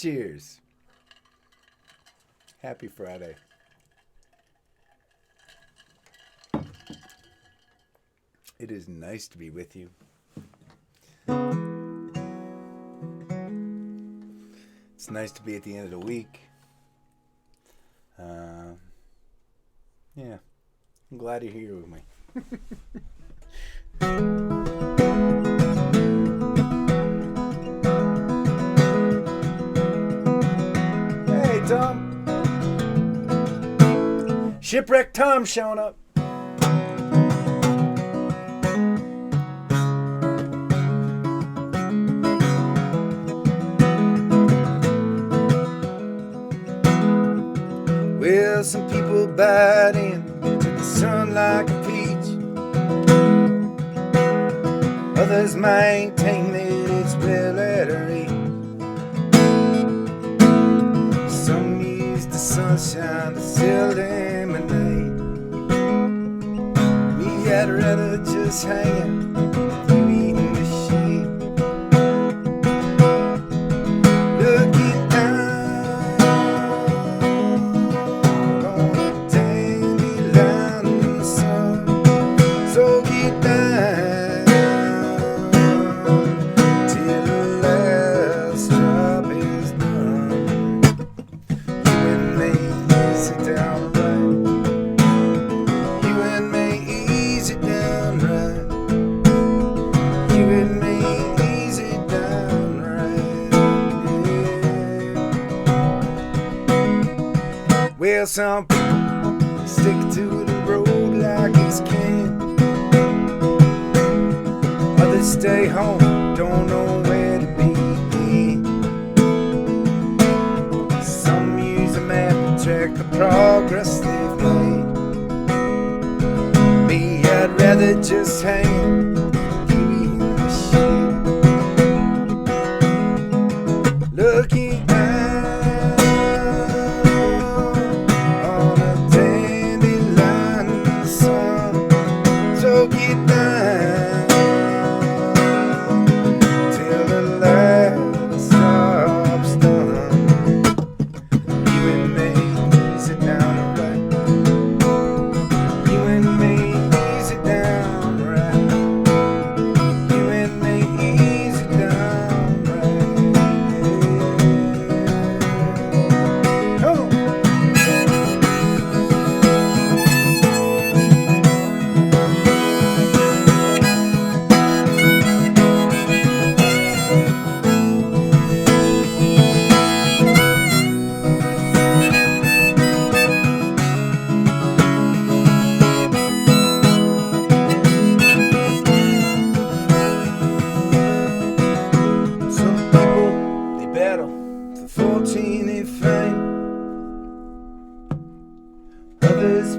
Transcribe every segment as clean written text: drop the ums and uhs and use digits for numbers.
Cheers. Happy Friday. It is nice to be with you. It's nice to be at the end of the week. Yeah, I'm glad you're here with me. Hey, Tom. Shipwreck Tom showing up. Well, some people bite into the sun like a peach. Others maintain that it's well at her age. Some use the sunshine to sell lemonade. Me, I'd rather just hang out with you eating the shade. Looking well, some people stick to the road like it's king. Others stay home, don't know where to begin. Some use a map to track the progress they've made. Me, I'd rather just hang with you in the shade. Looking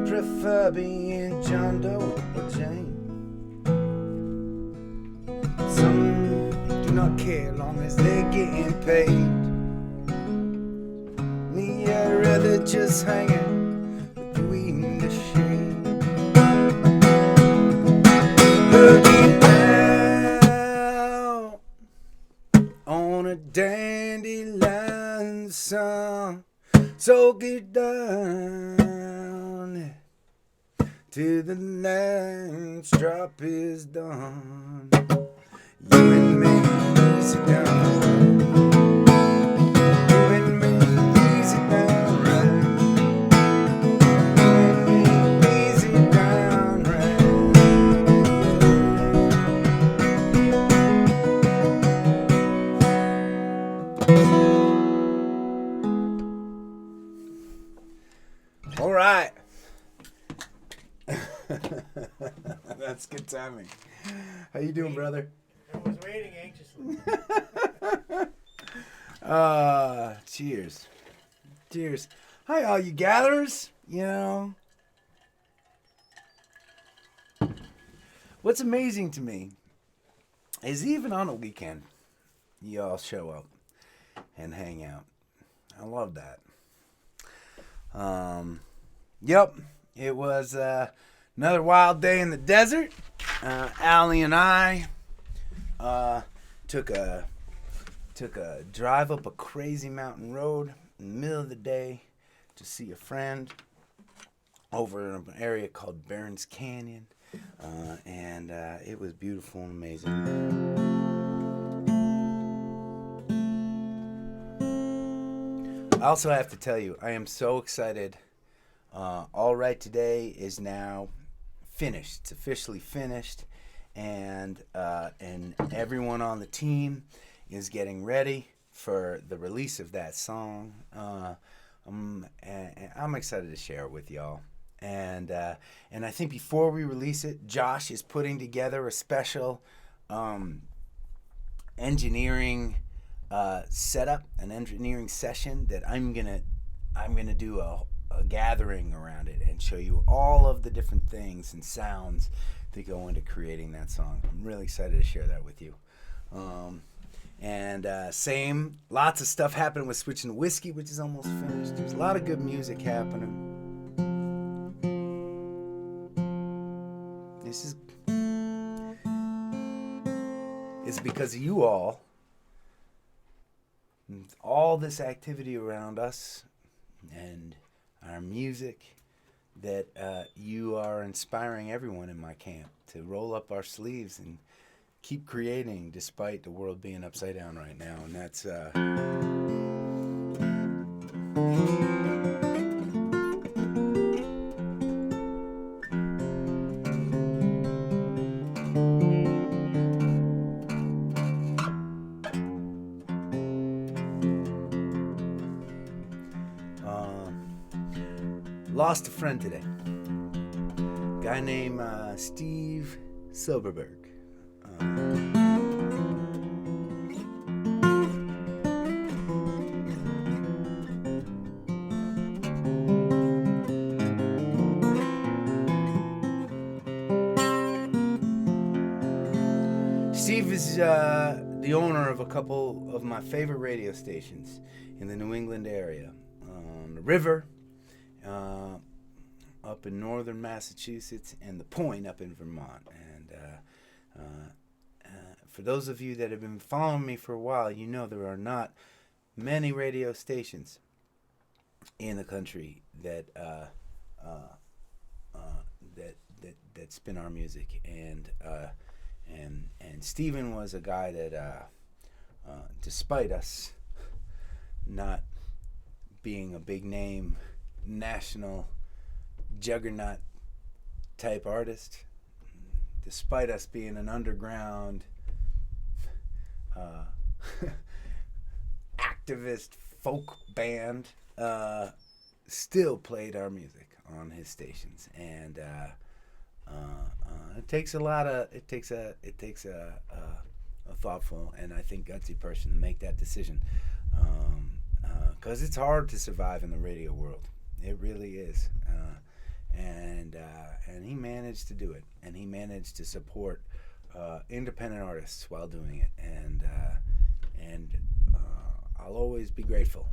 prefer being John Doe or Jane. Some do not care long as they're getting paid. Me, I'd rather just hang out with you in the shade. Looking out on a dandelion sun, so get down till the last drop is done. You and me, sit down. You and me, sit down right. You and me, sit down right. All right. That's good timing. How you doing, brother? I was waiting anxiously. Cheers. Cheers. Hi, all you gatherers. You know, what's amazing to me is even on a weekend, you all show up and hang out. I love that. Yep, it was another wild day in the desert. Allie and I took a Took a drive up a crazy mountain road in the middle of the day to see a friend over in an area called Burns Canyon. And it was beautiful and amazing. I also have to tell you, I am so excited. All Right Today is now finished. It's officially finished, and everyone on the team is getting ready for the release of that song. And I'm excited to share it with y'all. And I think before we release it, Josh is putting together a special engineering setup, an engineering session that I'm gonna do a gathering around it and show you all of the different things and sounds that go into creating that song. I'm really excited to share that with you. Lots of stuff happening with Switching to Whiskey, which is almost finished. There's a lot of good music happening. It's because of you all this activity around us and our music, that you are inspiring everyone in my camp to roll up our sleeves and keep creating despite the world being upside down right now. And that's lost a friend today. A guy named Steve Silverberg. Steve is the owner of a couple of my favorite radio stations in the New England area. The River, up in northern Massachusetts, and The Point up in Vermont. And for those of you that have been following me for a while, you know there are not many radio stations in the country that spin our music. And Steven was a guy that, despite us not being a big name national juggernaut type artist, despite us being an underground activist folk band, still played our music on his stations. And it takes a thoughtful and I think gutsy person to make that decision, because it's hard to survive in the radio world. It really is. And he managed to do it, and he managed to support independent artists while doing it, and I'll always be grateful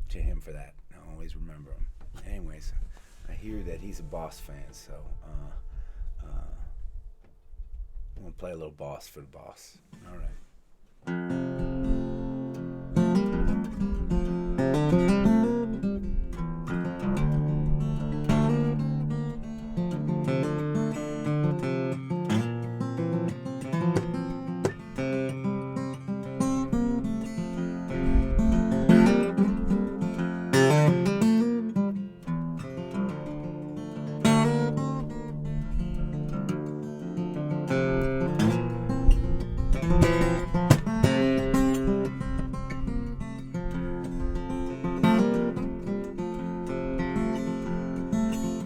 to him for that. I'll always remember him. Anyways, I hear that he's a Boss fan, so I'm gonna play a little Boss for the Boss. All right.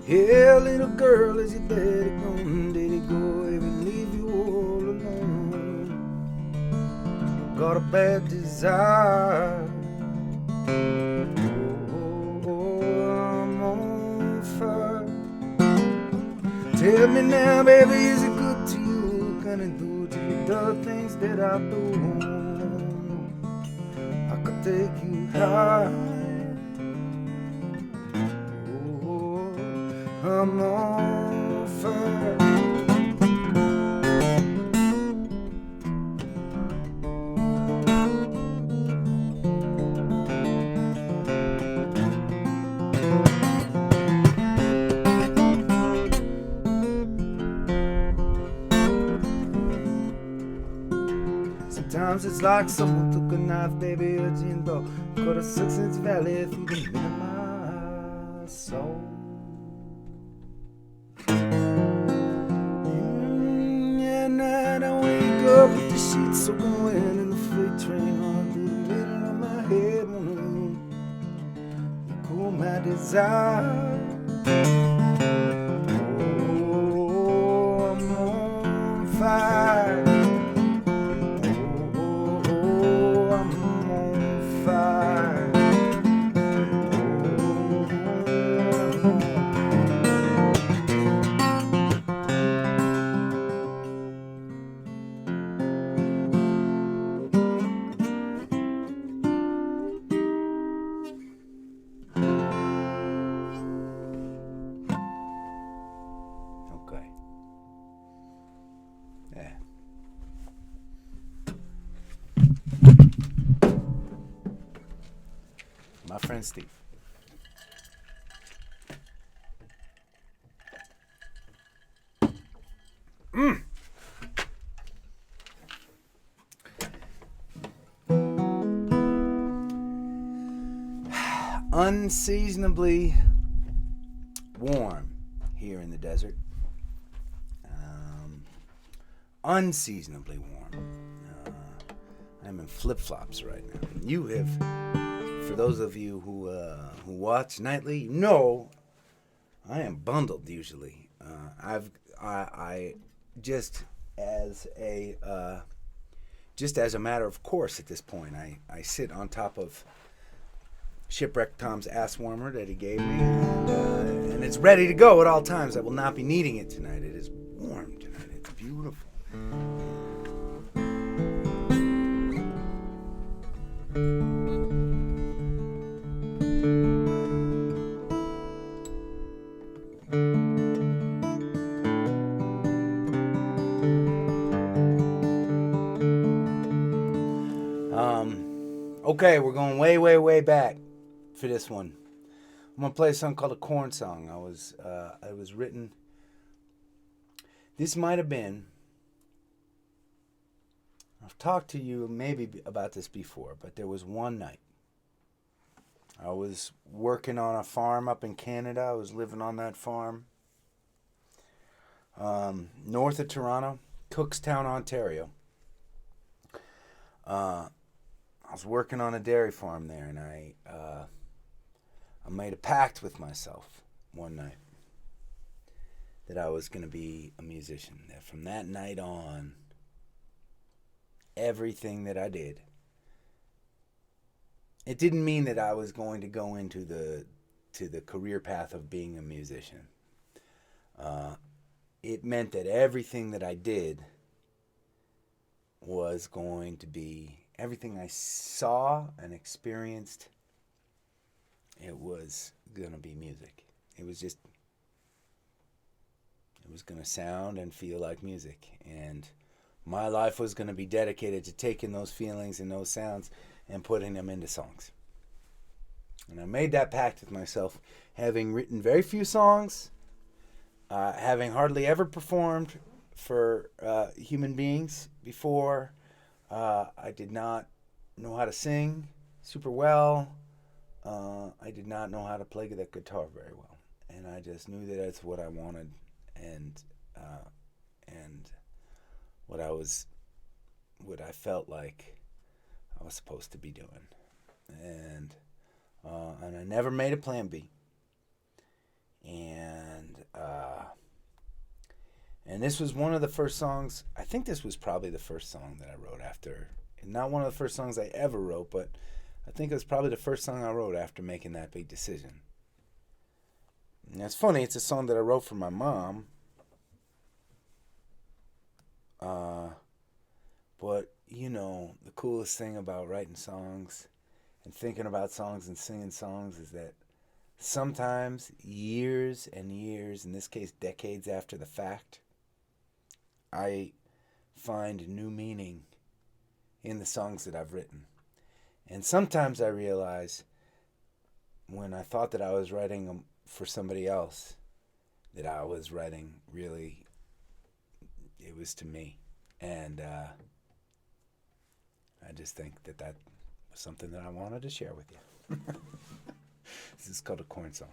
Yeah, little girl, is your daddy gone? Did he go and leave you all alone? Got a bad desire. Oh, I'm on fire. Tell me now, baby, is it good to you? Can it do to you the things that I do? I could take you high. I'm on fire. Sometimes it's like someone took a knife, baby, urgendo, cut a 6-inch valley through the middle of my soul. At night I wake up with the sheets soaking wet and the freight train on through the middle of my head. You cool my desire. Oh, I'm on fire. Oh, I'm on fire. Okay. Yeah. My friend Steve. Unseasonably warm here in the desert. Unseasonably warm. I'm in flip-flops right now. You have, for those of you who watch nightly, you know I am bundled usually. I just as a matter of course at this point, I sit on top of Shipwreck Tom's ass warmer that he gave me, and it's ready to go at all times. I will not be needing it tonight. It is warm tonight. It's beautiful. Okay, we're going way, way, way back for this one. I'm gonna play a song called a corn song. It was written. This might have been. I've talked to you maybe about this before, but there was one night. I was working on a farm up in Canada. I was living on that farm, north of Toronto, Cookstown, Ontario. I was working on a dairy farm there, and I made a pact with myself one night that I was going to be a musician. That from that night on, everything that I did, it didn't mean that I was going to go into the career path of being a musician. It meant that everything that I did was going to be, everything I saw and experienced, it was going to be music. It was going to sound and feel like music. And my life was going to be dedicated to taking those feelings and those sounds and putting them into songs. And I made that pact with myself, having written very few songs, having hardly ever performed for human beings before. I did not know how to sing super well. I did not know how to play the guitar very well. And I just knew that that's what I wanted and what I felt like I was supposed to be doing. And I never made a plan B. And this was one of the first songs, I think this was probably the first song that I wrote after, not one of the first songs I ever wrote, but I think it was probably the first song I wrote after making that big decision. And it's funny, it's a song that I wrote for my mom. But, you know, the coolest thing about writing songs and thinking about songs and singing songs is that sometimes years and years, in this case decades after the fact, I find new meaning in the songs that I've written. And sometimes I realize when I thought that I was writing them for somebody else, that I was writing really, it was to me. And I just think that was something that I wanted to share with you. This is called a corn song.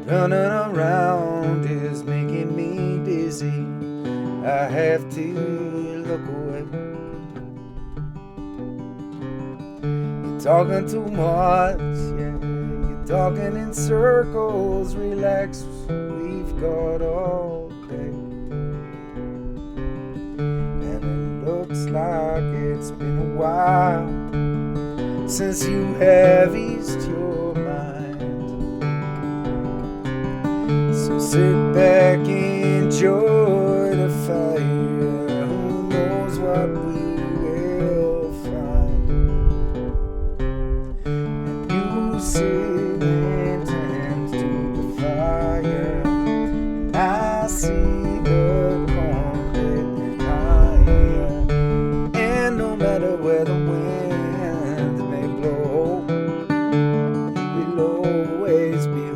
Running around is making me dizzy. I have to look away. You're talking too much, yeah. You're talking in circles. Relax, we've got all day. And it looks like it's been a while since you have eased your mind. So sit back, enjoy the fire. Who knows what we will find? And you sit and tend to the fire, and I see the corn getting higher. And no matter where the wind may blow, you will always be home.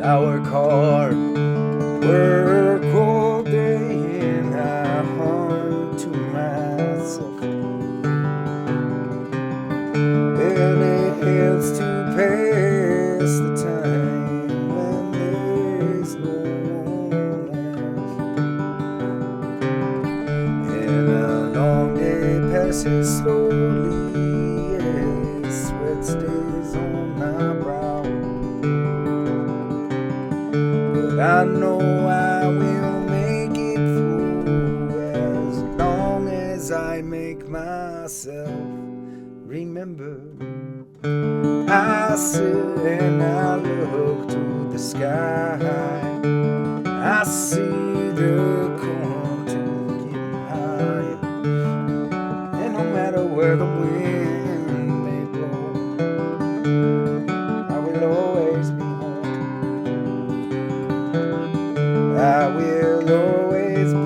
I work hard, work all day, and I hum to myself. And it helps to pass the time when there's no one else. And a long day passes slowly as sweat stays on my brow. I know I will make it through as long as I make myself remember. I sit and I look to the sky. I see the corn getting higher. And no matter where the wind may blow, I will always be home. I will always be home.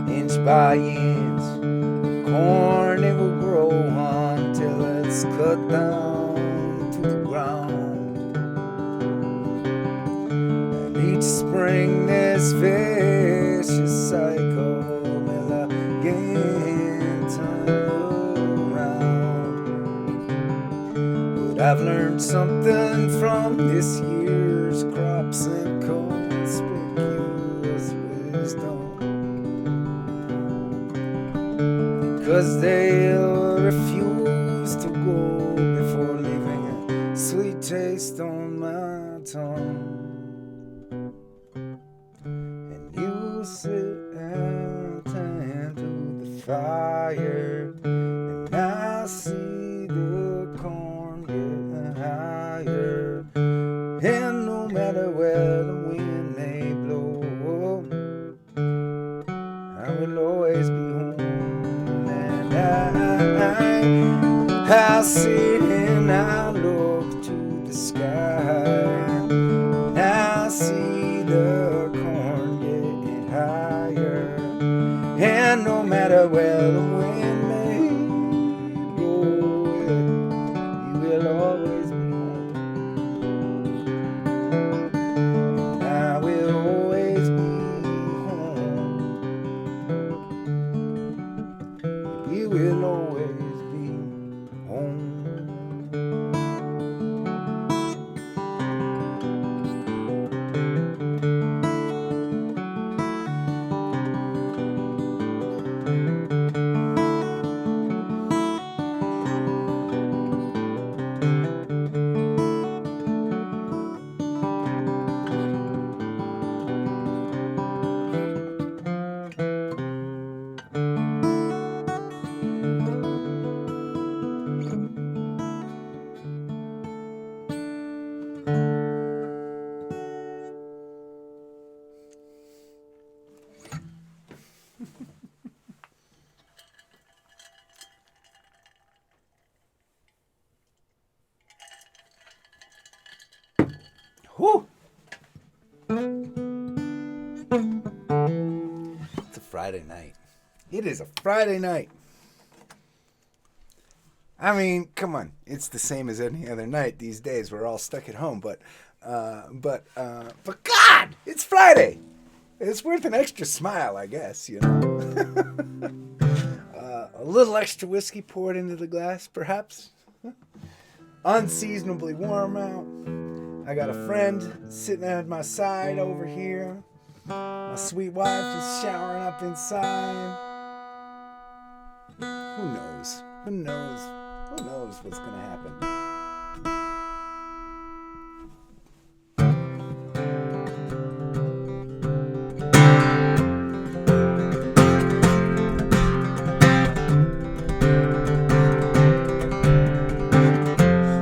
Inch by inch, corn it will grow until it's cut down to the ground. Each spring this vicious cycle will again turn around. But I've learned something from this year's crops and conspicuous wisdom, because they'll refuse to go before leaving a sweet taste on my tongue. Sit and tend to the fire, and I see the corn getting higher. And no matter where the wind may blow, I will always be home. And I sit and I look to the sky, and I see the corn getting higher. And no matter where the wind may blow, you will always be home. And I will always be home. You will always be home. Friday night. It is a Friday night. I mean, come on. It's the same as any other night these days. We're all stuck at home, but God, it's Friday. It's worth an extra smile, I guess, you know. A little extra whiskey poured into the glass, perhaps. Unseasonably warm out. I got a friend sitting at my side over here. My sweet wife is showering up inside. Who knows? Who knows? Who knows what's gonna happen?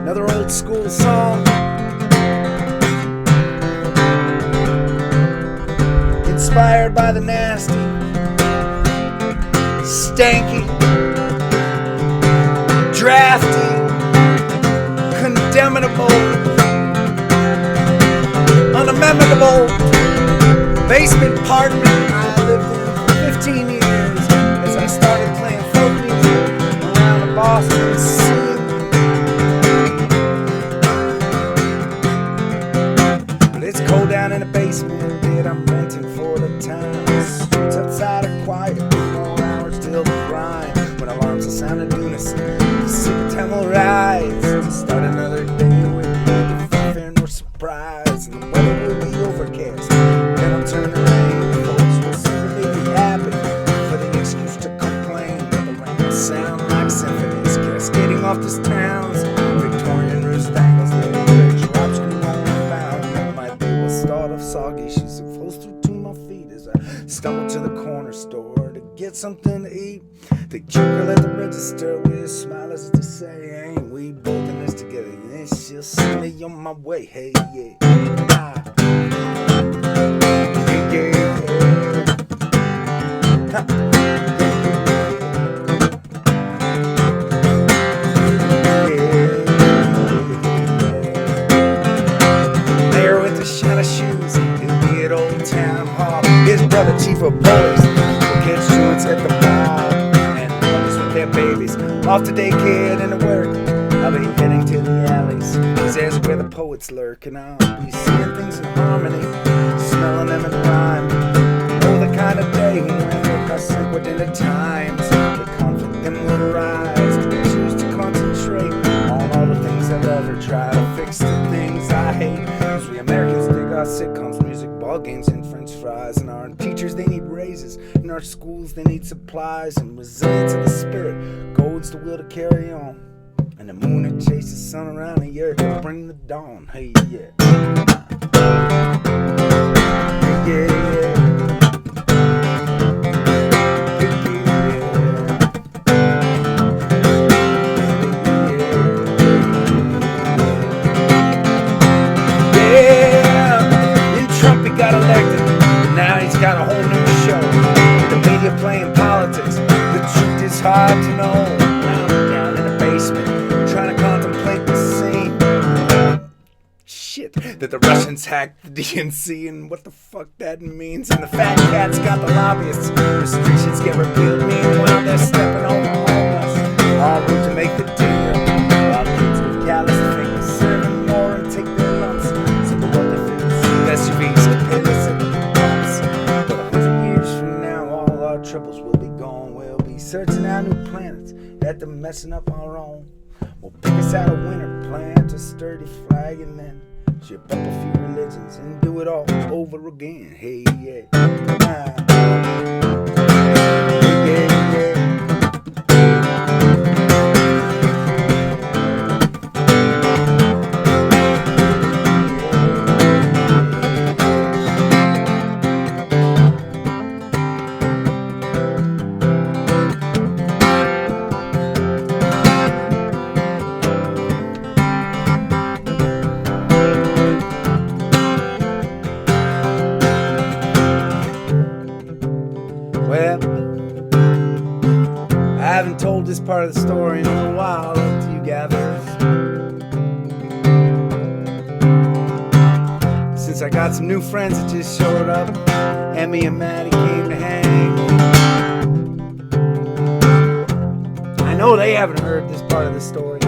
Another old school song. Inspired by the nasty, stanky, drafty, condemnable, unamendable basement apartment I lived in for 15 years as I started playing folk music around the Boston scene. But it's cold down in the basement that I'm renting for the time. The streets outside are quiet, 2 more hours till the grind. When alarms will sound in unison, the sick time will rise to start another day with no fanfare nor surprise. And the weather will be overcast, then I'll turn the rain. Folks will secretly be happy for the excuse to complain. But the rain will sound like symphonies cascading off this town's Victorian roost angles. Little bridge drops can roll about, and my day will start off soggy. She's flows through to my feet as I stumble to the corner store to get something to eat. The cute girl at the register with a smile as to say, ain't we both in this together? And then she'll send me on my way. Hey, yeah. Ah. Hey, yeah, yeah. Ha. Yeah. There with the shiny shoes, he'll be at Old Town Hall. His brother, chief of police, will catch joints at the mall. Their babies off to daycare and to work. I'll be heading to the alleys, 'cause there's where the poets lurk. And I'll be seeing things in harmony, smelling them in rhyme. Oh, the kind of day when I sink within the times. The conflict then will rise to choose to concentrate on all the things I love or try to fix the things I hate. 'Cause we Americans dig our sitcoms, music, ball games, and french fries. And our teachers, they need raises. In our schools, they need supplies. And resilience of the spirit goads the will to carry on. And the moon that chases the sun around the earth to bring the dawn. Hey, yeah. Hey, yeah, yeah. Got elected, but now he's got a whole new show. The media playing politics, the truth is hard to know. Now I'm down in the basement, trying to contemplate the scene. Shit, that the Russians hacked the DNC and what the fuck that means. And the fat cats got the lobbyists, restrictions get repealed. Meanwhile they're stepping over homeless, en route to make the deal. While kids with callous fingers serving more and take their lumps. So the world that fits SUVs. But 100 years from now, all our troubles will be gone. We'll be searching out new planets after messing up our own. We'll pick us out a winner, plant a sturdy flag, and then ship up a few religions and do it all over again. Hey, yeah. Hey, yeah. Well, I haven't told this part of the story in a little while to you gatherers. Since I got some new friends that just showed up, Emmy and Maddie came to hang. they haven't heard this part of the story yet.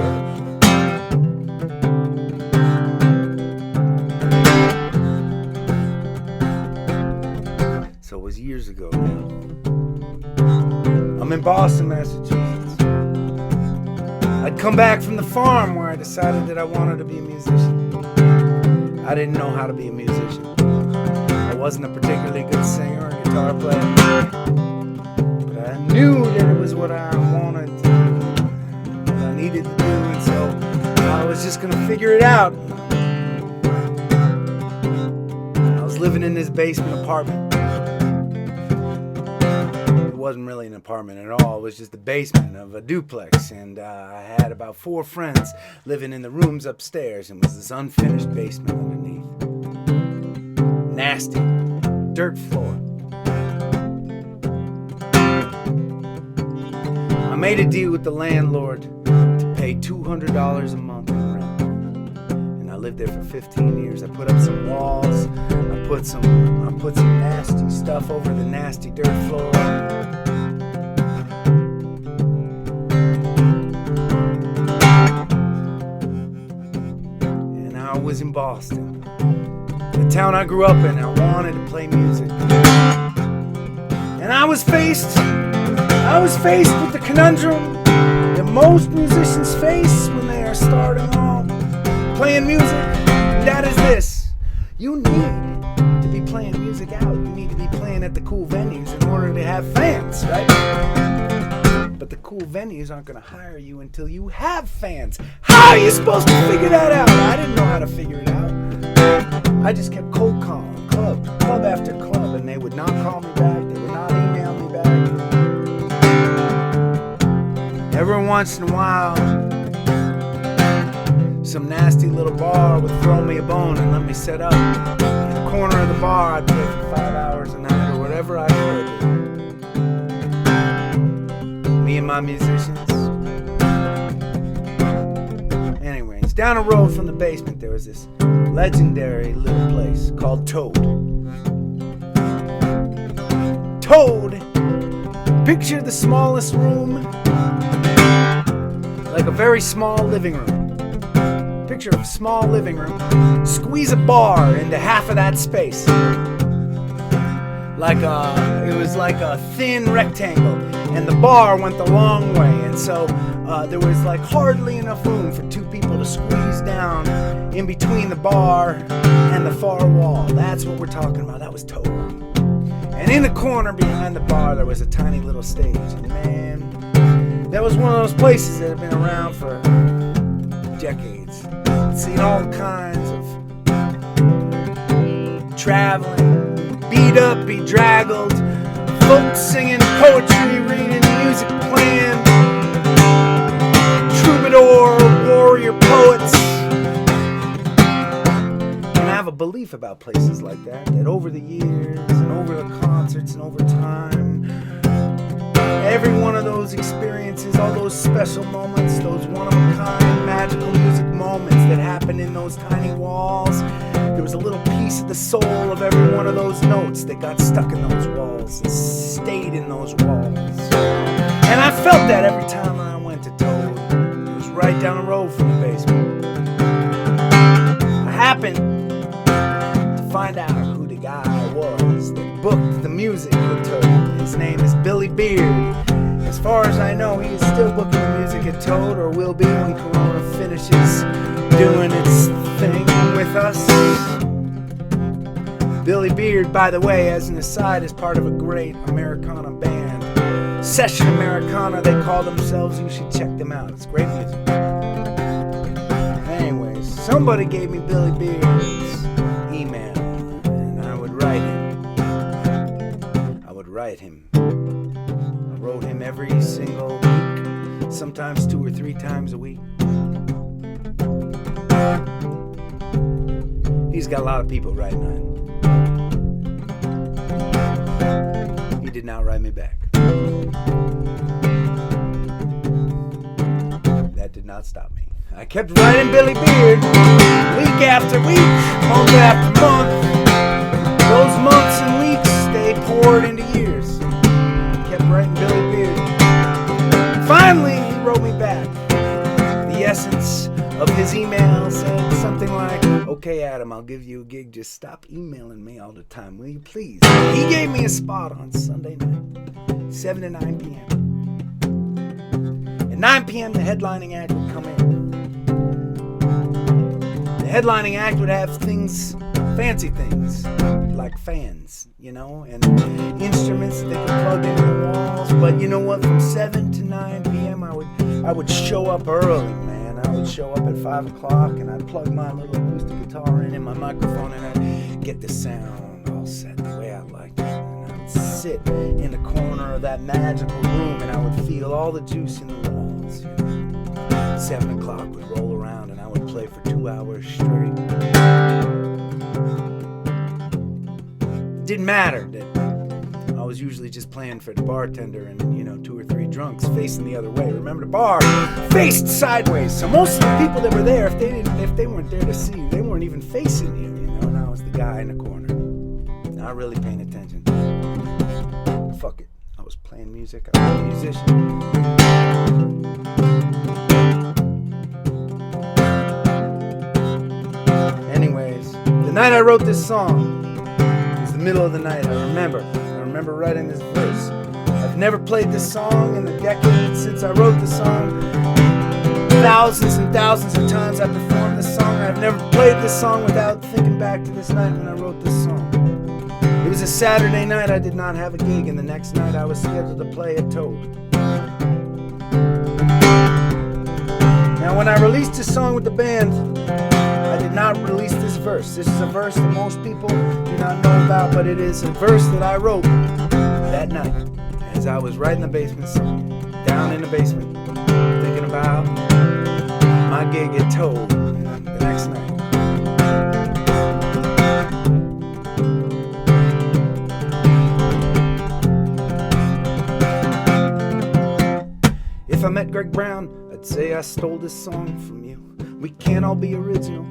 So it was years ago now. I'm in Boston, Massachusetts. I'd come back from the farm where I decided that I wanted to be a musician. I didn't know how to be a musician. I wasn't a particularly good singer or guitar player. But I knew that it was what I wanted to do, what I needed to do, and so I was just going to figure it out. I was living in this basement apartment. It wasn't really an apartment at all. It was just the basement of a duplex, and I had about 4 friends living in the rooms upstairs, and it was this unfinished basement underneath. Nasty dirt floor. I made a deal with the landlord to pay $200 a month in rent, and I lived there for 15 years. I put up some walls. I put some nasty stuff over the nasty dirt floor. And I was in Boston, the town I grew up in. I wanted to play music, and I was faced with the conundrum that most musicians face when they are starting off playing music, and that is this: you need to be playing music out. You need to be playing at the cool venues in order to have fans, right? But the cool venues aren't going to hire you until you have fans. How are you supposed to figure that out? I didn't know how to figure it out. I just kept cold calling club after club, and they would not call me back. They would not email me back. Every once in a while, some nasty little bar would throw me a bone and let me set up in the corner of the bar. I'd play for 5 hours a night or whatever I could. Me and my musicians. Anyways, down the road from the basement there was this legendary little place called Toad. Toad! Picture the smallest room, like a very small living room. Picture a small living room. Squeeze a bar into half of that space. It was like a thin rectangle, and the bar went the long way, and so there was like hardly enough room for 2 people to squeeze down in between the bar and the far wall. That's what we're talking about. That was Toad. And in the corner behind the bar there was a tiny little stage, and man, that was one of those places that had been around for decades. Seen all kinds of traveling, beat up, bedraggled, folks singing poetry, reading music, playing, troubadour, warrior poets. And I have a belief about places like that over the years and over the concerts and over time, every one of those experiences, all those special moments, those one-of-a-kind magical music moments that happen in those tiny walls, there was a little piece of the soul of every one of those notes that got stuck in those walls and stayed in those walls. And I felt that every time I went to Toad. It was right down the road from the basement. I happened to find out who the guy was that booked the music for Toad. His name is Billy Beard. As far as I know, he is still booking the music at Toad, or will be when Corona finishes doing its thing with us. Billy Beard, by the way, as an aside, is part of a great Americana band. Session Americana, they call themselves. You should check them out. It's great music. Anyways, somebody gave me Billy Beard's email, and I would write him. I wrote him every single week, sometimes 2 or 3 times a week. He's got a lot of people writing on him. He did not write me back. That did not stop me. I kept writing Billy Beard week after week, month after month. Those months and weeks, they poured into years. I kept writing Billy Beard. Finally, he wrote me essence of his email said something like, "Okay, Adam, I'll give you a gig. Just stop emailing me all the time, will you please?" He gave me a spot on Sunday night, 7 to 9 p.m. At 9 p.m., the headlining act would come in. The headlining act would have things, fancy things, like fans, and instruments that they could plug into the walls. But you know what? From 7 to 9 p.m., I would show up early, man. I would show up at 5 o'clock, and I'd plug my little acoustic guitar in and my microphone, and I'd get the sound all set the way I liked it. And I would sit in the corner of that magical room, and I would feel all the juice in the walls. 7 o'clock would roll around, and I would play for 2 hours straight. Didn't matter that I was usually just playing for the bartender and 2 or 3 drunks facing the other way. Remember, the bar faced sideways, so most of the people that were there, if they weren't there to see you, they weren't even facing you, and I was the guy in the corner, not really paying attention. Fuck it, I was playing music. I was a musician. Anyways, the night I wrote this song, middle of the night. I remember writing this verse. I've never played this song in the decades since I wrote the song. Thousands and thousands of times I performed this song. I've never played this song without thinking back to this night when I wrote this song. It was a Saturday night. I did not have a gig, and the next night I was scheduled to play at Toad. Now, when I released this song with the band, I did not release this verse. This is a verse that most people do not know about, but it is a verse that I wrote that night as I was right in the basement, down in the basement, thinking about my gig at Toad the next night. If I met Greg Brown, I'd say I stole this song from you. We can't all be original.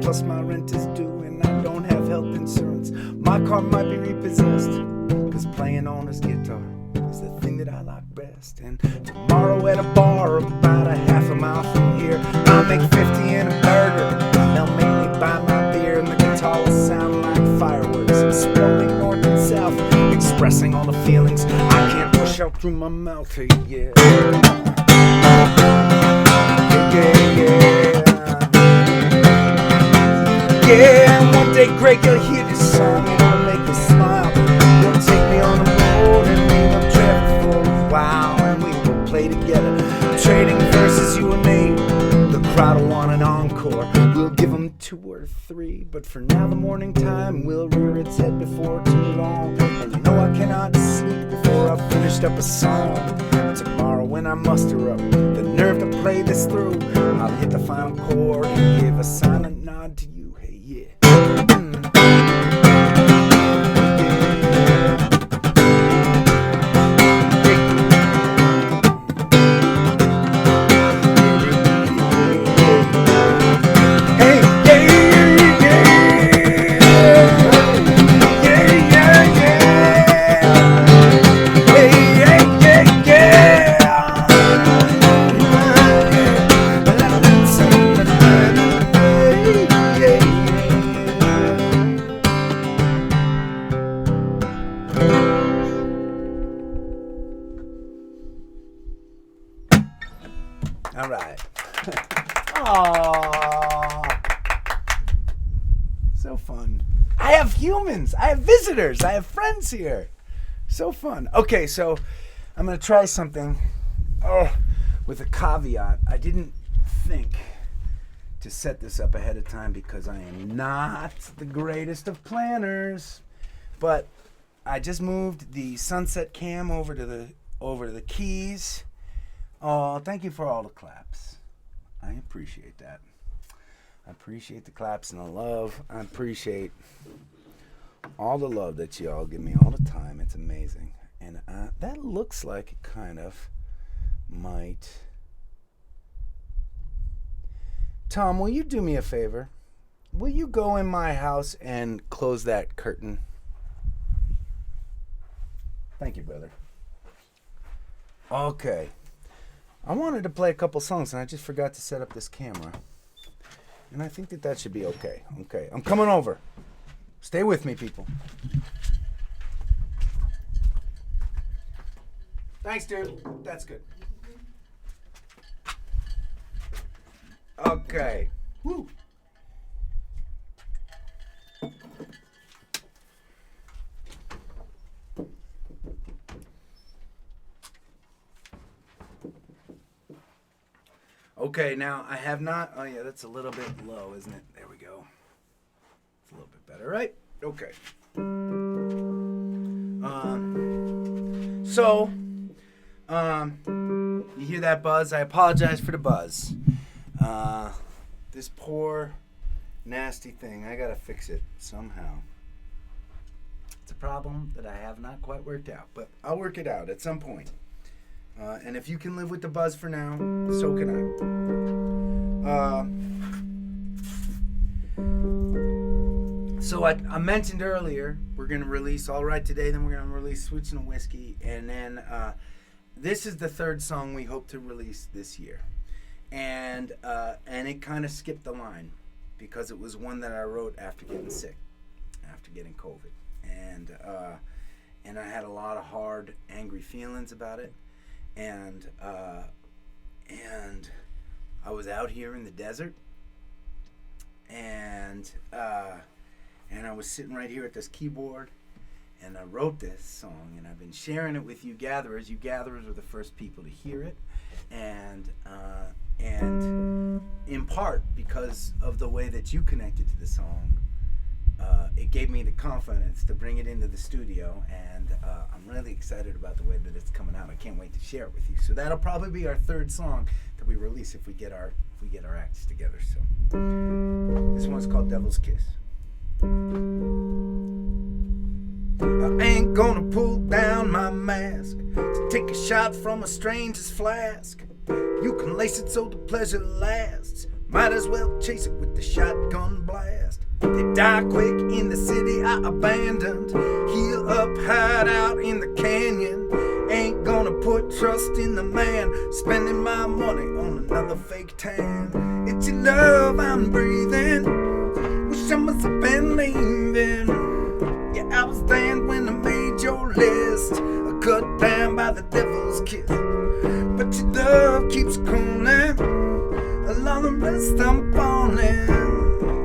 Plus my rent is due and I don't have health insurance. My car might be repossessed, cause playing on his guitar is the thing that I like best. And tomorrow at a bar about a half a mile from here, I'll make 50 and a burger. They'll make me buy my beer, and the guitar will sound like fireworks, exploding north and south, expressing all the feelings I can't push out through my mouth. Hey, yeah. Yeah, and one day Greg, you'll hear this song and it'll make you smile. You'll take me on the road and we will travel for a while, and we will play together, trading verses, you and me. The crowd will want an encore. We'll give them 2 or 3, but for now the morning time will rear its head before too long. And you know I cannot sleep before I've finished up a song. Tomorrow when I muster up the nerve to play this through, I'll hit the final chord and give a silent nod to you. Hey, yeah. All right. Aww. So fun. I have humans. I have visitors. I have friends here. So fun. Okay, so I'm going to try something with a caveat. I didn't think to set this up ahead of time because I am not the greatest of planners. But I just moved the sunset cam over to the keys. Oh, thank you for all the claps. I appreciate that. I appreciate the claps and the love. I appreciate all the love that you all give me all the time. It's amazing. And that looks like it kind of might. Tom, will you do me a favor? Will you go in my house and close that curtain? Thank you, brother. Okay. I wanted to play a couple songs, and I just forgot to set up this camera. And I think that should be okay. Okay, I'm coming over. Stay with me, people. Thanks, dude. That's good. Okay. Woo. Okay, now I have not. Oh, yeah, that's a little bit low, isn't it? There we go. It's a little bit better, right? Okay. You hear that buzz? I apologize for the buzz. This poor, nasty thing, I gotta fix it somehow. It's a problem that I have not quite worked out, but I'll work it out at some point. And if you can live with the buzz for now, so can I. So I mentioned earlier, we're going to release All Right Today, then we're going to release Switching to Whiskey, and then this is the third song we hope to release this year. And it kind of skipped the line because it was one that I wrote after getting sick, after getting COVID. And I had a lot of hard, angry feelings about it. And I was out here in the desert, and I was sitting right here at this keyboard, and I wrote this song, and I've been sharing it with you gatherers. You gatherers were the first people to hear it, and in part because of the way that you connected to the song, it gave me the confidence to bring it into the studio, and I'm really excited about the way that it's coming out. I can't wait to share it with you. So that'll probably be our third song that we release if we get our acts together. So this one's called Devil's Kiss. I ain't gonna pull down my mask to take a shot from a stranger's flask. You can lace it so the pleasure lasts. Might as well chase it with the shotgun blast. They die quick in the city I abandoned. Heal up, hide out in the canyon. Ain't gonna put trust in the man spending my money on another fake tan. It's your love I'm breathing. Wish I must have been leaving. Yeah, I was damned when I made your list. I cut down by the devil's kiss. But your love keeps calling. Along the rest I'm falling.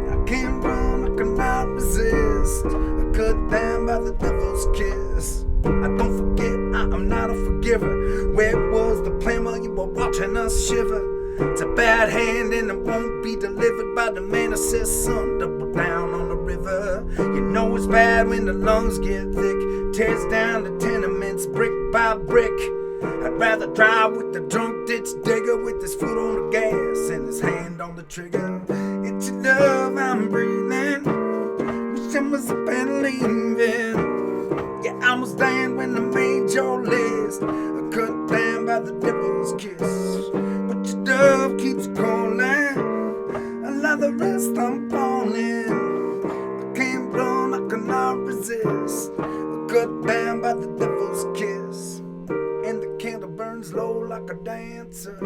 I can't run, I cannot resist. I cut down by the devil's kiss. I don't forget, I am not a forgiver. Where was the plan while you were watching us shiver? It's a bad hand and it won't be delivered by the man who says, son, double down on the river. You know it's bad when the lungs get thick. Tears down the tenements brick by brick. I'd rather drive with the drunk ditch digger with his foot on the gas and his hand on the trigger. It's your love I'm breathing. Wish I must have been leaving. Yeah, I was damned when I made your list. I cut down by the devil's kiss. But your love keeps calling. I love the rest I'm falling. I can't run, I cannot resist. I cut down by the devil's kiss. And the candle burns low like a dancer.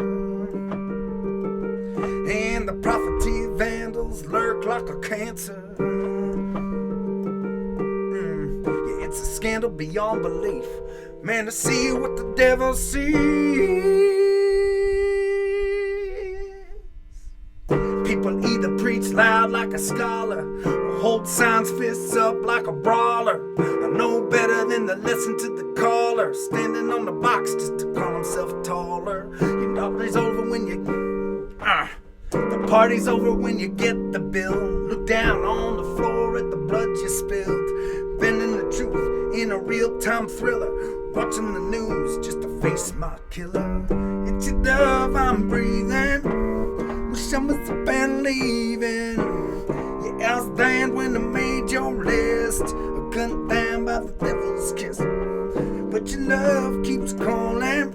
And the prophecy vandals lurk like a cancer. Yeah, it's a scandal beyond belief. Man, to see what the devil sees. People either preach loud like a scholar or hold signs fists up like a brawler. I know better than to listen to the caller standing on the box just to call himself taller. You know it's over when you the party's over when you get the bill. Look down on the floor at the blood you spilled. Bending the truth in a real-time thriller. Watching the news just to face my killer. It's your love I'm breathing. Wish I must have been leaving. Yeah, I was damned when I made your list. I cut down by the devil's kiss. But your love keeps calling.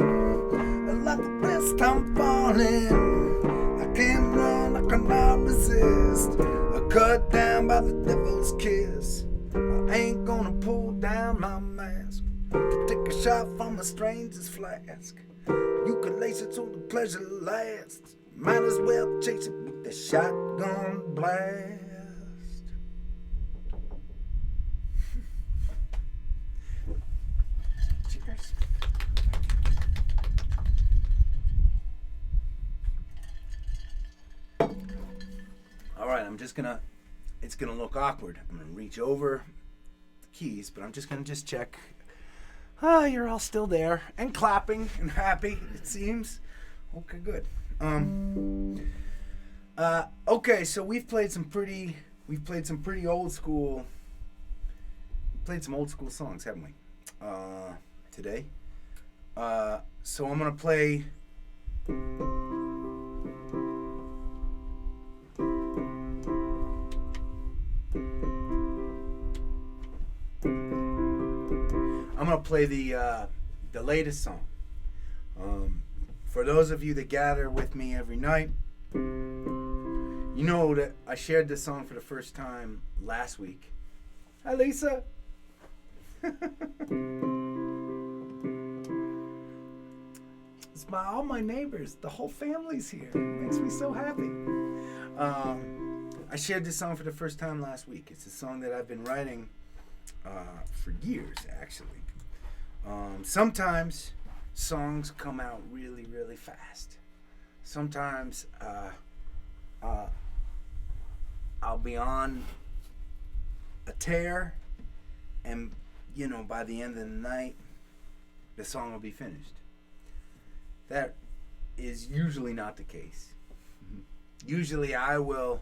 Like the rest I'm falling. I can't run, I cannot resist. I cut down by the devil's kiss. I ain't gonna pull down my mask to take a shot from a stranger's flask. You can lace it so the pleasure lasts. Might as well chase it with the shotgun blast. Cheers. All right, it's gonna look awkward. I'm gonna reach over the keys, but I'm just gonna check. You're all still there and clapping and happy, it seems. Okay, good. Okay, so we've played some pretty old school. We played some old school songs, haven't we? Today. So I'm gonna play. I'm gonna play the latest song. For those of you that gather with me every night, you know that I shared this song for the first time last week. Hi, Lisa. It's all my neighbors. The whole family's here. It makes me so happy. I shared this song for the first time last week. It's a song that I've been writing for years, actually. Sometimes songs come out really, really fast. Sometimes I'll be on a tear, and by the end of the night, the song will be finished. That is usually not the case. Usually, there will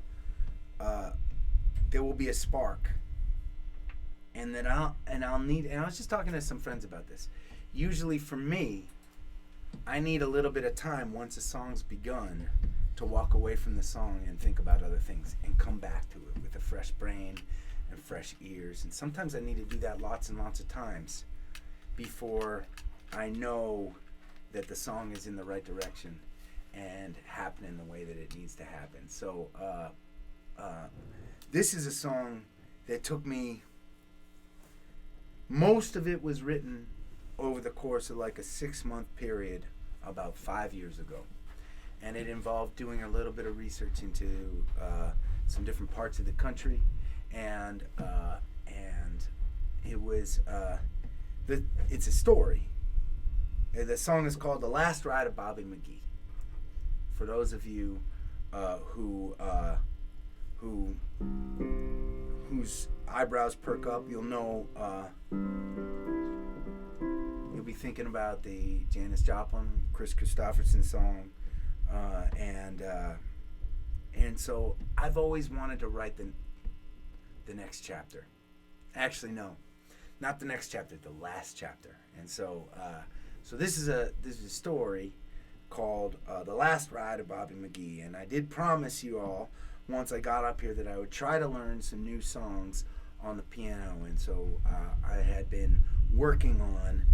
be a spark. And then I was just talking to some friends about this. Usually for me, I need a little bit of time once a song's begun to walk away from the song and think about other things and come back to it with a fresh brain and fresh ears. And sometimes I need to do that lots and lots of times before I know that the song is in the right direction and happening the way that it needs to happen. So this is a song that took me. Most of it was written over the course of like a 6-month period about 5 years ago. And it involved doing a little bit of research into some different parts of the country. And it was, it's a story. The song is called The Last Ride of Bobby McGee. For those of you whose eyebrows perk up, you'll know, you'll be thinking about the Janis Joplin, Chris Christopherson song, and so I've always wanted to write the next chapter. Actually, no, not the next chapter, the last chapter. And so this is a story called The Last Ride of Bobby McGee, and I did promise you all once I got up here that I would try to learn some new songs on the piano, and so I had been working on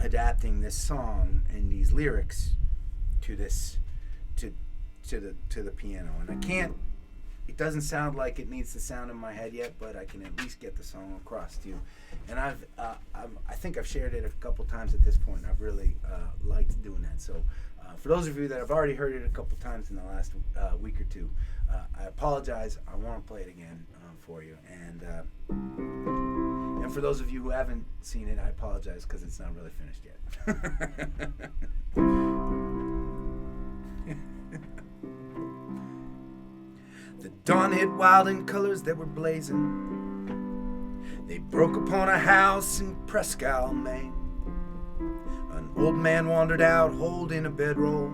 adapting this song and these lyrics to the piano. And I can't. It doesn't sound like it needs to sound in my head yet, but I can at least get the song across to you. And I think I've shared it a couple times at this point. And I've really liked doing that. So for those of you that have already heard it a couple times in the last week or two, I apologize. I want to play it again for you. And for those of you who haven't seen it, I apologize because it's not really finished yet. The dawn hit wild in colors that were blazing. They broke upon a house in Presque, Maine. An old man wandered out holding a bedroll.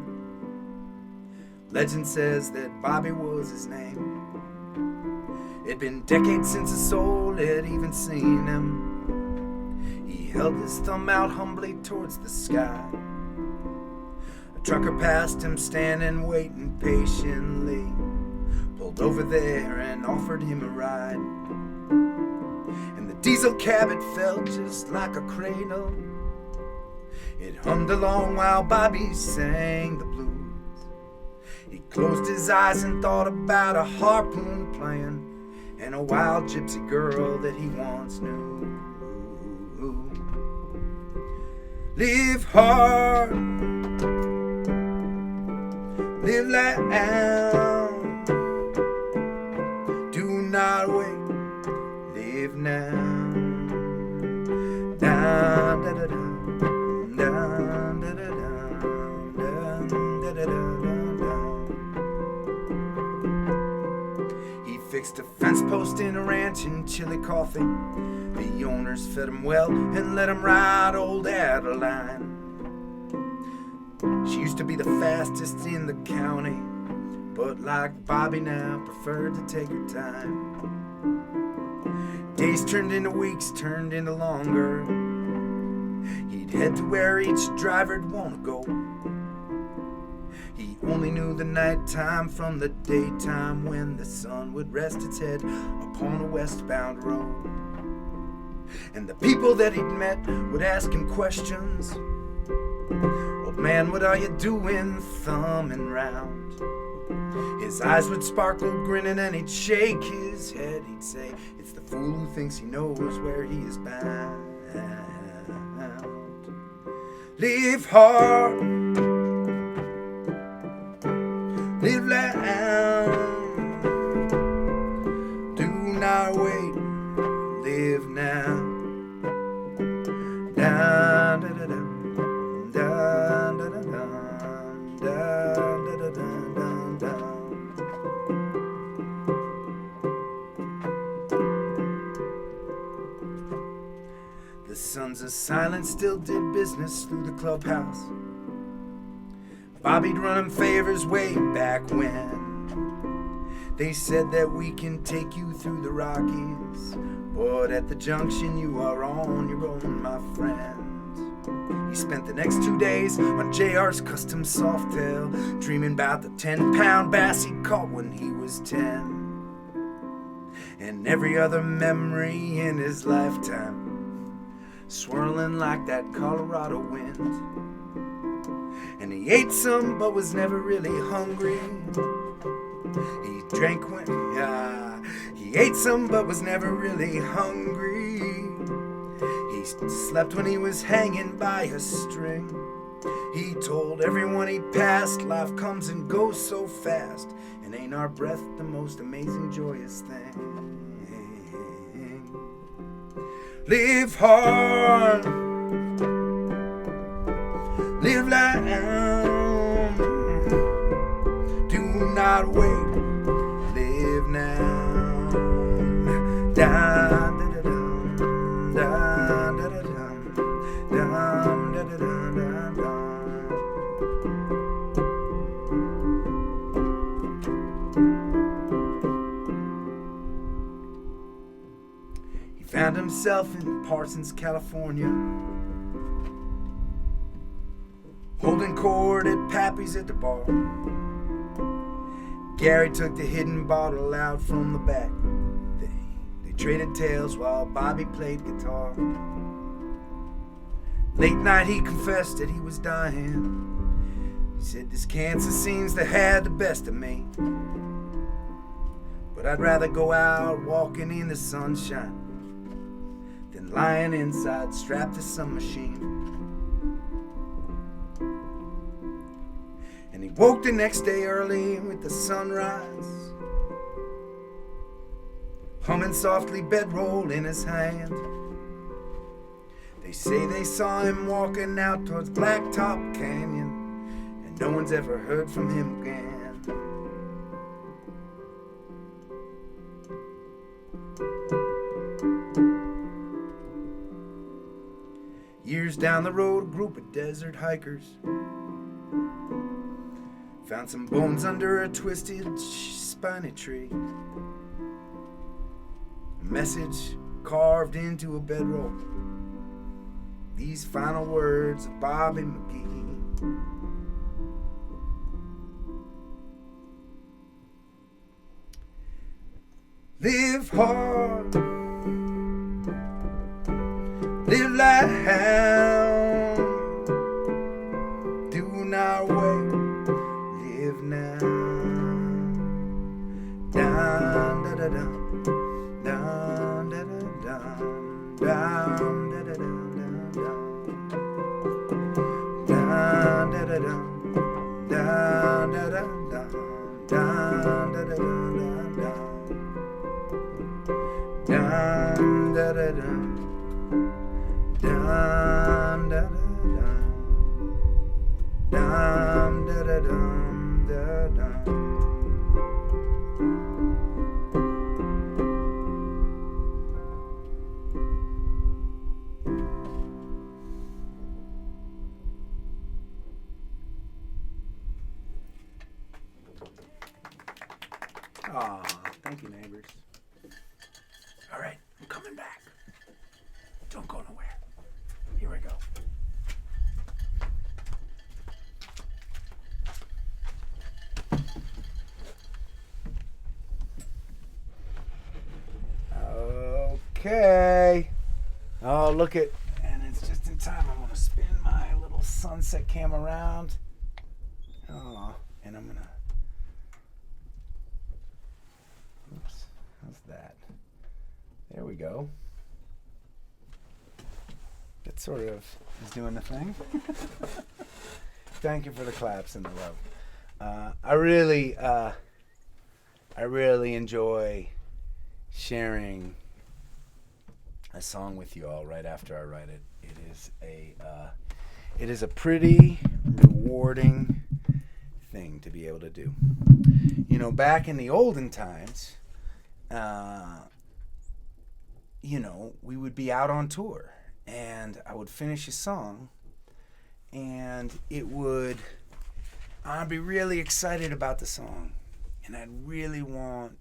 Legend says that Bobby was his name. It'd been decades since a soul had even seen him. He held his thumb out humbly towards the sky. A trucker passed him standing, waiting patiently. Pulled over there and offered him a ride. And the diesel cab, it felt just like a cradle. It hummed along while Bobby sang the blues. He closed his eyes and thought about a harpoon playing and a wild gypsy girl that he once knew. Live hard, live loud, do not wait, live now. Down, da da da, down, da da da, down, da da da, down. He fixed a fence post in a ranch in Chile Coffee. The owners fed him well and let him ride old Adeline. She used to be the fastest in the county, but like Bobby now, preferred to take her time. Days turned into weeks, turned into longer. He'd head to where each driver'd want to go. He only knew the nighttime from the daytime, when the sun would rest its head upon a westbound road. And the people that he'd met would ask him questions. Old man, what are you doing, thumbing round? His eyes would sparkle, grinning, and he'd shake his head. He'd say, it's the fool who thinks he knows where he is bound. Live hard, live loud, do not wait, live now. Down, da da da, down, da da da, down, da da da, down, down. The Sons of Silence still did business through the clubhouse. Bobby'd run him favors way back when. They said that we can take you through the Rockies, but at the junction you are on your own, my friend. He spent the next 2 days on JR's custom softail, dreaming about the 10-pound bass he caught when he was 10. And every other memory in his lifetime, swirling like that Colorado wind. And he ate some but was never really hungry. He drank when he ate some but was never really hungry. He slept when he was hanging by a string. He told everyone he passed, life comes and goes so fast, and ain't our breath the most amazing joyous thing. Live hard, live loud, do not wait, live now. Down, da da dum, down, da da dum, down, da da dum, down, down. He found himself in Parsons, California, holding court at Pappy's at the bar. Gary took the hidden bottle out from the back. They traded tales while Bobby played guitar. Late night he confessed that he was dying. He said, this cancer seems to have the best of me, but I'd rather go out walking in the sunshine than lying inside strapped to some machine. And he woke the next day early with the sunrise, humming softly, bedroll in his hand. They say they saw him walking out towards Blacktop Canyon, and no one's ever heard from him again. Years down the road, a group of desert hikers found some bones under a twisted, spiny tree. A message carved into a bedroll. These final words of Bobby McGee. Live hard, live loud, do not wait, live now. Down, da da da, down, da da da, down, da da da, down, da da da, down, da da. dum da dum. Aw, thank you, neighbors. All right, I'm coming back. Don't go nowhere. Here we go. Okay. Oh, look at, and it's just in time. I'm gonna spin my little sunset cam around. Oh, and I'm gonna. Oops, how's that? There we go. That sort of is doing the thing. Thank you for the claps and the love. I really enjoy sharing a song with you all right after I write it. It is a pretty rewarding thing to be able to do. You know, back in the olden times, you know, we would be out on tour, and I would finish a song, and I'd be really excited about the song, and I'd really want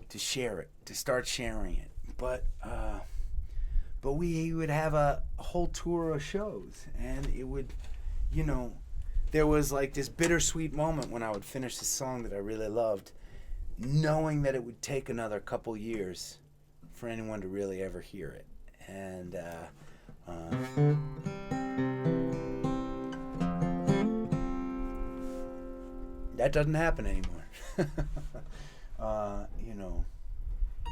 to share it, to start sharing it. But we would have a whole tour of shows, and it would, you know, there was like this bittersweet moment when I would finish the song that I really loved, knowing that it would take another couple years for anyone to really ever hear it. And that doesn't happen anymore. You know,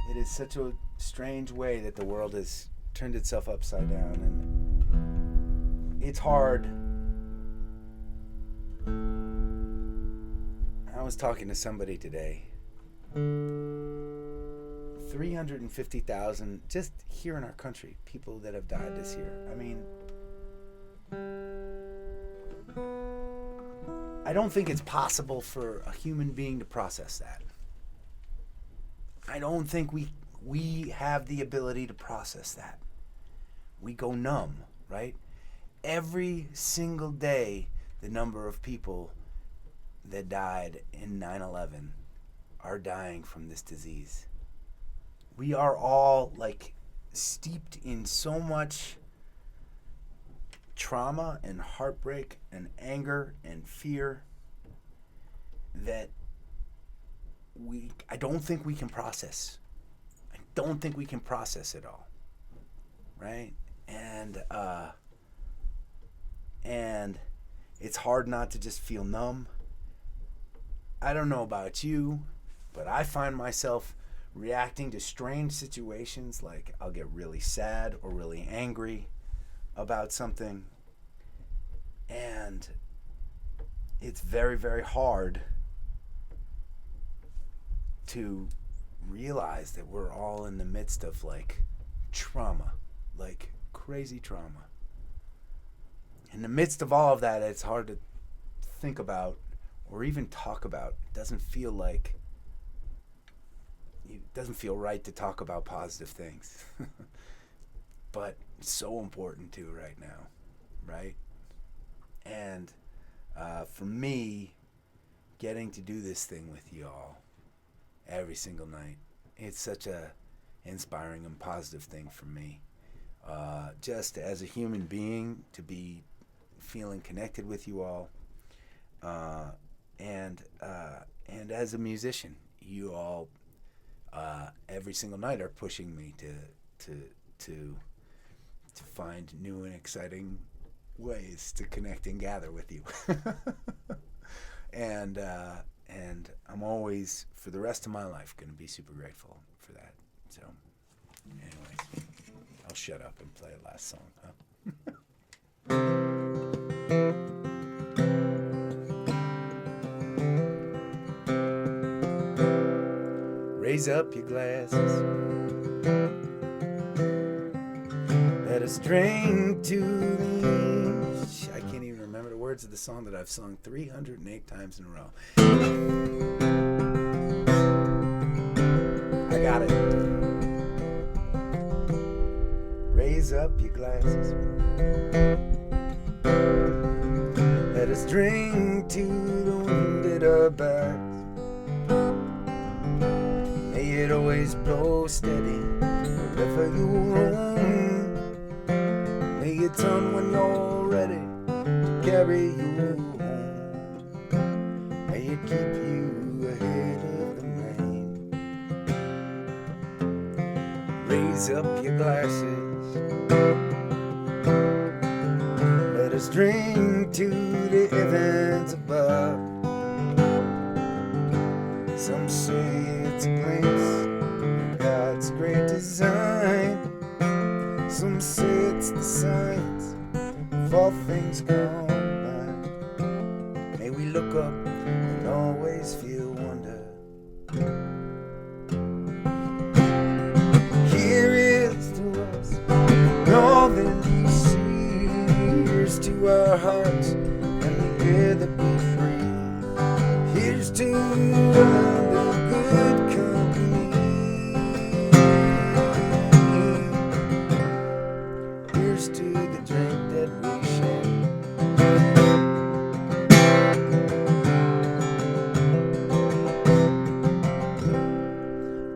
it is such a strange way that the world has turned itself upside down, and it's hard. I was talking to somebody today. 350,000 just here in our country, people that have died this year. I mean, I don't think it's possible for a human being to process that. I don't think we have the ability to process that. We go numb, right? Every single day, the number of people that died in 9/11 are dying from this disease. We are all like steeped in so much trauma and heartbreak and anger and fear that I don't think we can process. I don't think we can process it all, right? And it's hard not to just feel numb. I don't know about you, but I find myself reacting to strange situations, like I'll get really sad or really angry about something, and it's very, very hard to realize that we're all in the midst of like trauma, like crazy trauma. In the midst of all of that, it's hard to think about or even talk about. It doesn't feel right to talk about positive things. But it's so important to right now, right? And for me, getting to do this thing with you all every single night, it's such a inspiring and positive thing for me. Just as a human being, to be feeling connected with you all, and as a musician, you all every single night are pushing me to find new and exciting ways to connect and gather with you. And I'm always, for the rest of my life, going to be super grateful for that. So, anyways, I'll shut up and play a last song, huh? Raise up your glasses. Let us drink to the... I can't even remember the words words of the song that I've sung 308 times in a row. I got it. Raise up your glasses. Let us drink to the wind at our backs. May it always blow steady wherever you roam. May it turn when you're ready to carry you home. May it keep you ahead of the rain. Raise up your glasses. Let us drink to the heavens above. Some say it's a glimpse of God's great design. Some say it's the science of all things combined. May we look up and always feel wonder. Here is to us all that we see. Here's to our hearts and the air that we breathe. Here's to the good company. Here's to the drink that we share.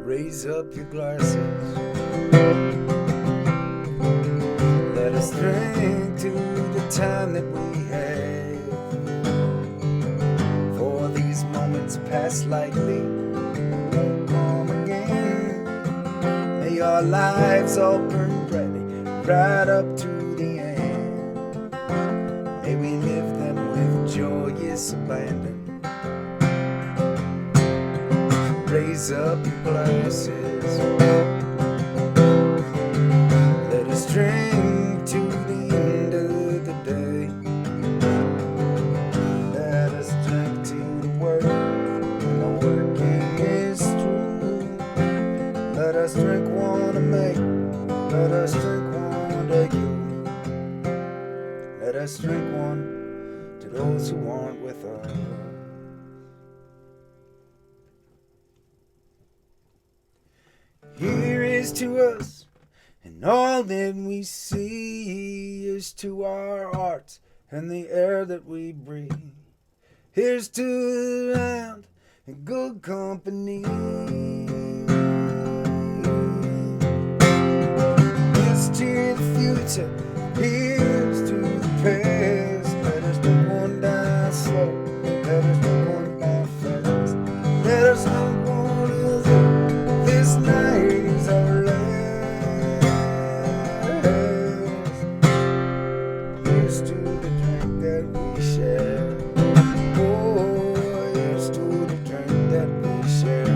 Raise up your glasses. Let us drink to the time that we have. For these moments pass lightly, won't come again. May our lives all burn brightly, right up to the end. May we live them with joyous abandon. Raise up your glasses. Let us drink to the end of the day. Let us drink to the work when the working is through. Let us drink one to make. Let us drink one to you. Let us drink one to those who aren't with us. Here is to us, and all that we see. Is to our hearts and the air that we breathe. Here's to the land and good company. Here's to the future. Here's to the past. Let us drink one down slow. Let us drink one down fast. Let us drink one as if this night is our last. Here's to the drink that we share. Oh, here's to the drink that we share.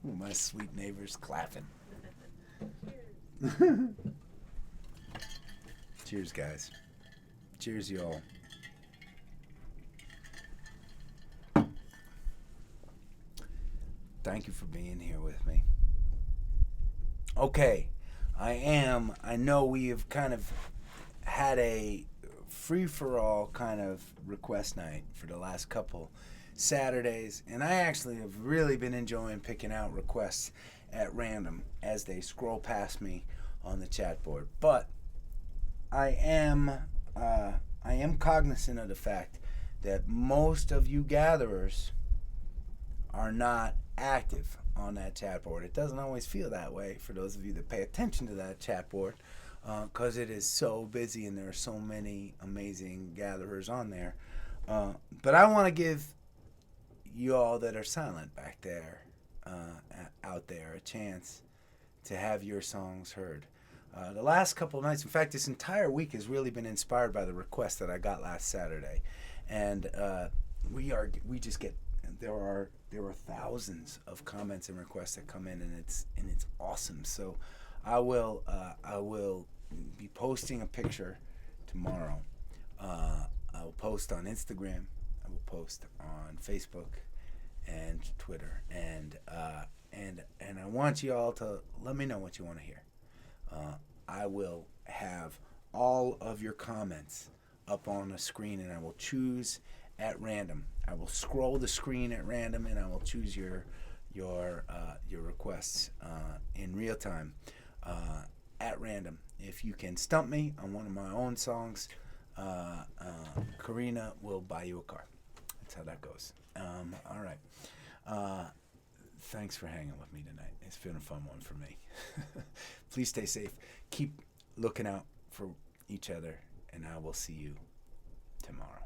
Oh, my sweet neighbor's clapping. Cheers, guys. Cheers, y'all. Thank you for being here with me. Okay, I know we have kind of had a free-for-all kind of request night for the last couple Saturdays, and I actually have really been enjoying picking out requests at random as they scroll past me on the chat board. But I am cognizant of the fact that most of you gatherers are not active on that chat board. It doesn't always feel that way for those of you that pay attention to that chat board, because it is so busy and there are so many amazing gatherers on there. But I want to give you all that are silent back there, out there, a chance to have your songs heard. The last couple of nights, in fact, this entire week has really been inspired by the request that I got last Saturday, and we just get there are thousands of comments and requests that come in, and it's awesome. So I will be posting a picture tomorrow. I will post on Instagram. I will post on Facebook and Twitter, and I want you all to let me know what you want to hear. I will have all of your comments up on a screen, and I will choose at random. I will scroll the screen at random, and I will choose your requests in real time at random. If you can stump me on one of my own songs, Karina will buy you a car. That's how that goes. All right. Thanks for hanging with me tonight. It's been a fun one for me. Please stay safe. Keep looking out for each other, and I will see you tomorrow.